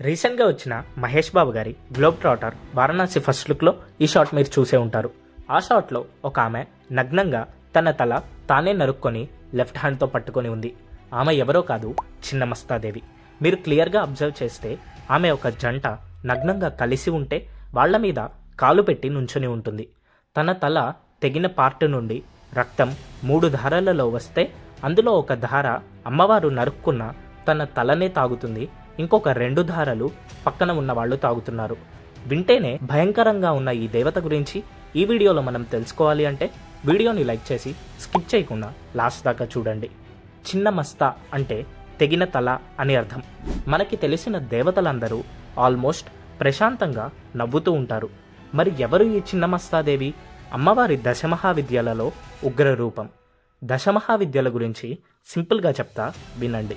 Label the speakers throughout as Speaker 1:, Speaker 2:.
Speaker 1: రీసెంట్గా వచ్చిన మహేష్ బాబు గారి గ్లోబ్ ట్రాటర్ వారణాసి ఫస్ట్ లుక్లో ఈ షాట్ మీరు చూసే ఉంటారు. ఆ షాట్లో ఒక ఆమె నగ్నంగా తన తల తానే నరుక్కొని లెఫ్ట్ హ్యాండ్తో పట్టుకొని ఉంది. ఆమె ఎవరో కాదు, చిన్నమస్తాదేవి. మీరు క్లియర్గా అబ్జర్వ్ చేస్తే ఆమె ఒక జంట నగ్నంగా కలిసి ఉంటే వాళ్ల మీద కాలు పెట్టి నుంచొని ఉంటుంది. తన తల తెగిన పార్ట్ నుండి రక్తం 3 ధారలలో వస్తే అందులో ఒక ధార అమ్మవారు నరుక్కున్న తన తలనే తాగుతుంది, ఇంకొక 2 ధారలు పక్కన ఉన్న వాళ్ళు తాగుతున్నారు. వింటేనే భయంకరంగా ఉన్న ఈ దేవత గురించి ఈ వీడియోలో మనం తెలుసుకోవాలి అంటే వీడియోని లైక్ చేసి స్కిప్ చేయకుండా లాస్ట్ దాకా చూడండి. చిన్నమస్త అంటే తెగిన తల అని అర్థం. మనకి తెలిసిన దేవతలందరూ ఆల్మోస్ట్ ప్రశాంతంగా నవ్వుతూ ఉంటారు. మరి ఎవరు ఈ చిన్నమస్తాదేవి? అమ్మవారి దశమహావిద్యలలో ఉగ్ర రూపం. దశమహావిద్యల గురించి సింపుల్గా చెప్తా వినండి.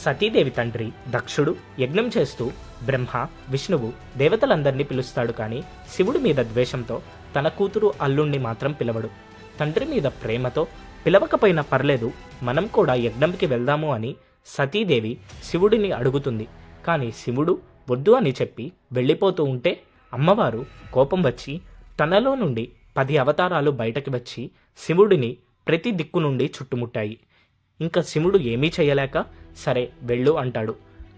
Speaker 1: సతీదేవి తండ్రి దక్షుడు యజ్ఞం చేస్తూ బ్రహ్మ, విష్ణువు దేవతలందరినీ పిలుస్తాడు. కానీ శివుడి మీద ద్వేషంతో తన కూతురు అల్లుణ్ణి మాత్రం పిలవడు. తండ్రి మీద ప్రేమతో పిలవకపోయినా పర్లేదు, మనం కూడా యజ్ఞంకి వెళ్దాము అని సతీదేవి శివుడిని అడుగుతుంది. కానీ శివుడు వద్దు అని చెప్పి వెళ్ళిపోతూ ఉంటే అమ్మవారు కోపం వచ్చి తనలో నుండి 10 అవతారాలు బయటకి వచ్చి శివుడిని ప్రతి దిక్కు నుండి చుట్టుముట్టాయి. ఇంకా శివుడు ఏమీ చేయలేక సరే వెళ్ళు అంటాడు.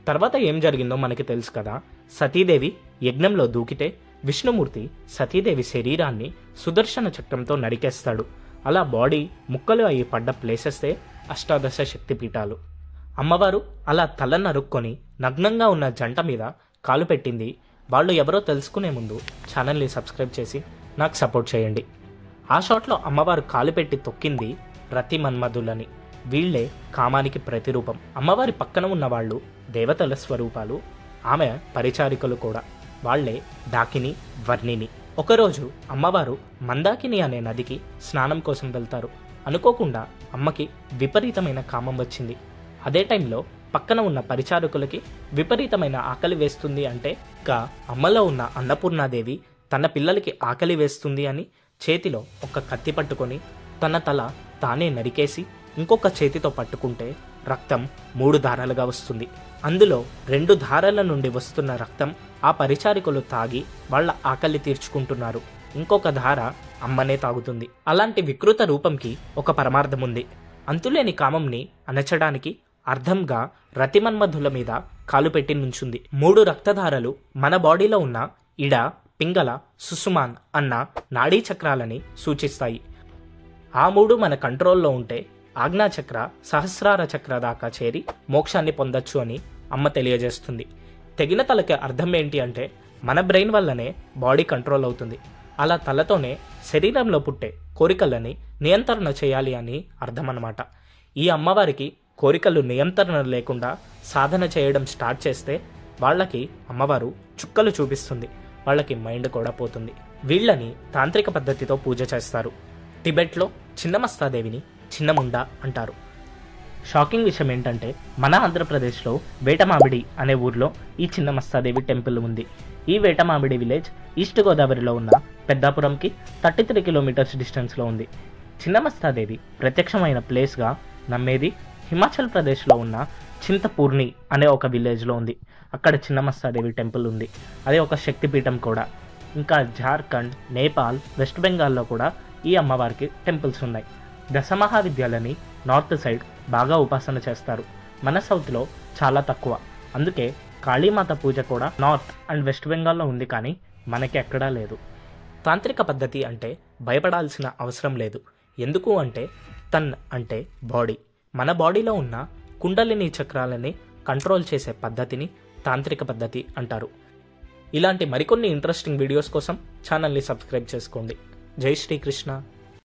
Speaker 1: తర్వాత ఏం జరిగిందో మనకి తెలుసు కదా. సతీదేవి యజ్ఞంలో దూకితే విష్ణుమూర్తి సతీదేవి శరీరాన్ని సుదర్శన చక్రంతో నరికేస్తాడు. అలా బాడీ ముక్కలు అయ్యి పడ్డ ప్లేసెస్తే అష్టాదశ శక్తిపీఠాలు. అమ్మవారు అలా తల నరుక్కొని నగ్నంగా ఉన్న జంట మీద కాలు పెట్టింది. వాళ్ళు ఎవరో తెలుసుకునే ముందు ఛానల్ని సబ్స్క్రైబ్ చేసి నాకు సపోర్ట్ చేయండి. ఆ షాట్లో అమ్మవారు కాలు పెట్టి తొక్కింది రతి మన్మధులని. వీళ్లే కామానికి ప్రతిరూపం. అమ్మవారి పక్కన ఉన్న వాళ్ళు దేవతల స్వరూపాలు, ఆమె పరిచారికలు కూడా. వాళ్లే డాకిని, వర్ణిని. ఒకరోజు అమ్మవారు మందాకిని అనే నదికి స్నానం కోసం వెళ్తారు. అనుకోకుండా అమ్మకి విపరీతమైన కామం వచ్చింది. అదే టైంలో పక్కన ఉన్న పరిచారకులకి విపరీతమైన ఆకలి వేస్తుంది. అంటే ఇంకా అమ్మలో ఉన్న అన్నపూర్ణాదేవి తన పిల్లలకి ఆకలి వేస్తుంది అని చేతిలో ఒక కత్తి పట్టుకొని తన తల తానే నరికేసి ఇంకొక చేతితో పట్టుకుంటే రక్తం 3 ధారాలుగా వస్తుంది. అందులో 2 ధారాల నుండి వస్తున్న రక్తం ఆ పరిచారికులు తాగి వాళ్ళ ఆకలి తీర్చుకుంటున్నారు. ఇంకొక ధార అమ్మనే తాగుతుంది. అలాంటి వికృత రూపంకి ఒక పరమార్థం ఉంది. అంతులేని కామంని అణచడానికి అర్థంగా రతిమన్మధుల మీద కాలు పెట్టి నుంచుంది. 3 రక్తధారలు మన బాడీలో ఉన్న ఇడ, పింగళ, సుసుమాన్ అన్న నాడీ చక్రాలని సూచిస్తాయి. ఆ 3 మన కంట్రోల్లో ఉంటే ఆజ్ఞాచక్ర, సహస్రార చక్ర దాకా చేరి మోక్షాన్ని పొందొచ్చు అని అమ్మ తెలియజేస్తుంది. తెగిన తలకి అర్థం ఏంటి అంటే మన బ్రెయిన్ వల్లనే బాడీ కంట్రోల్ అవుతుంది. అలా తలతోనే శరీరంలో పుట్టే కోరికలని నియంత్రణ చేయాలి అని అర్థం అన్నమాట. ఈ అమ్మవారికి కోరికలు నియంత్రణ లేకుండా సాధన చేయడం స్టార్ట్ చేస్తే వాళ్ళకి అమ్మవారు చుక్కలు చూపిస్తుంది. వాళ్ళకి మైండ్ కూడా పోతుంది. వీళ్ళని తాంత్రిక పద్ధతితో పూజ చేస్తారు. టిబెట్లో చిన్నమస్తాదేవిని చిన్నముండ అంటారు. షాకింగ్ విషయం ఏంటంటే మన ఆంధ్రప్రదేశ్లో వేటమామిడి అనే ఊర్లో ఈ చిన్నమస్తాదేవి టెంపుల్ ఉంది. ఈ వేటమామిడి విలేజ్ ఈస్ట్ గోదావరిలో ఉన్న పెద్దాపురంకి 33 కిలోమీటర్స్ డిస్టెన్స్లో ఉంది. చిన్నమస్తాదేవి ప్రత్యక్షమైన ప్లేస్గా నమ్మేది హిమాచల్ ప్రదేశ్లో ఉన్న చింతపూర్ణి అనే ఒక విలేజ్లో ఉంది. అక్కడ చిన్నమస్తాదేవి టెంపుల్ ఉంది. అదే ఒక శక్తిపీఠం కూడా. ఇంకా జార్ఖండ్, నేపాల్, వెస్ట్ బెంగాల్లో కూడా ఈ అమ్మవారికి టెంపుల్స్ ఉన్నాయి. దశమహావిద్యలని నార్త్ సైడ్ బాగా ఉపాసన చేస్తారు. మన సౌత్లో చాలా తక్కువ. అందుకే కాళీమాత పూజ కూడా నార్త్ అండ్ వెస్ట్ బెంగాల్లో ఉంది, కానీ మనకి ఎక్కడా లేదు. తాంత్రిక పద్ధతి అంటే భయపడాల్సిన అవసరం లేదు. ఎందుకు అంటే తన్ అంటే బాడీ. మన బాడీలో ఉన్న కుండలిని చక్రాలని కంట్రోల్ చేసే పద్ధతిని తాంత్రిక పద్ధతి అంటారు. ఇలాంటి మరికొన్ని ఇంట్రెస్టింగ్ వీడియోస్ కోసం ఛానల్ని సబ్స్క్రైబ్ చేసుకోండి. జై శ్రీకృష్ణ.